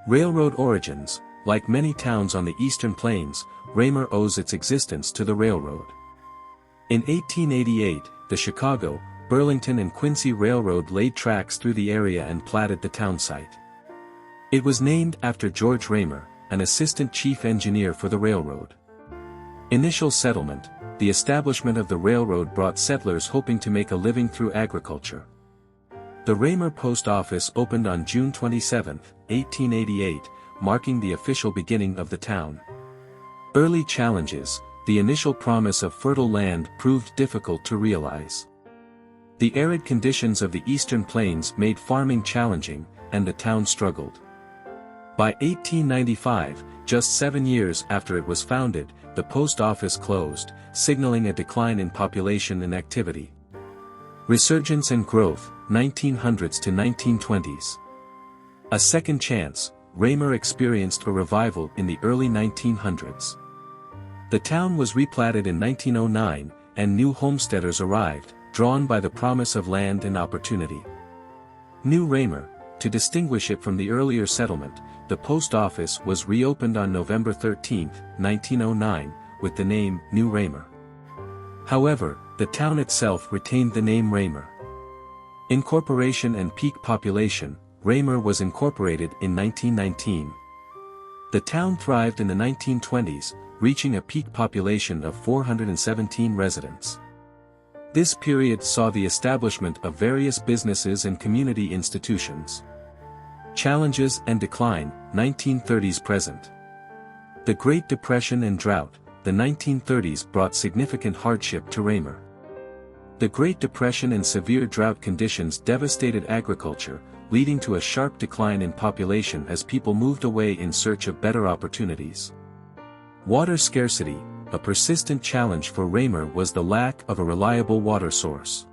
Railroad origins. Like many towns on the eastern plains, Raymer owes its existence to the railroad. In 1888, the Chicago, Burlington and Quincy Railroad laid tracks through the area and platted the town site. It was named after George Raymer, an assistant chief engineer for the railroad. Initial settlement. The establishment of the railroad brought settlers hoping to make a living through agriculture. The Raymer Post Office opened on June 27, 1888, marking the official beginning of the town. Early challenges. The initial promise of fertile land proved difficult to realize. The arid conditions of the eastern plains made farming challenging, and the town struggled. By 1895, just 7 years after it was founded, the post office closed, signaling a decline in population and activity. Resurgence and growth, 1900s to 1920s. A second chance. Raymer experienced a revival in the early 1900s. The town was replatted in 1909, and new homesteaders arrived, drawn by the promise of land and opportunity. New Raymer. To distinguish it from the earlier settlement, the post office was reopened on November 13, 1909, with the name New Raymer. However, the town itself retained the name Raymer. Incorporation and peak population. Raymer was incorporated in 1919. The town thrived in the 1920s, reaching a peak population of 417 residents. This period saw the establishment of various businesses and community institutions. Challenges and decline, 1930s present. The Great Depression and drought. The 1930s brought significant hardship to Raymer. The Great Depression and severe drought conditions devastated agriculture, leading to a sharp decline in population as people moved away in search of better opportunities. Water scarcity. A persistent challenge for Raymer was the lack of a reliable water source.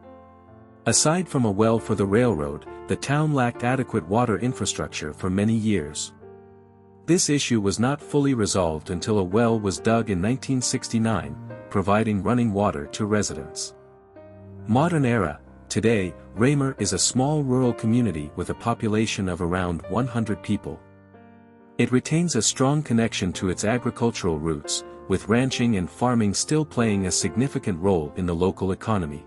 Aside from a well for the railroad, the town lacked adequate water infrastructure for many years. This issue was not fully resolved until a well was dug in 1969, providing running water to residents. Modern era. Today, Raymer is a small rural community with a population of around 100 people. It retains a strong connection to its agricultural roots, with ranching and farming still playing a significant role in the local economy.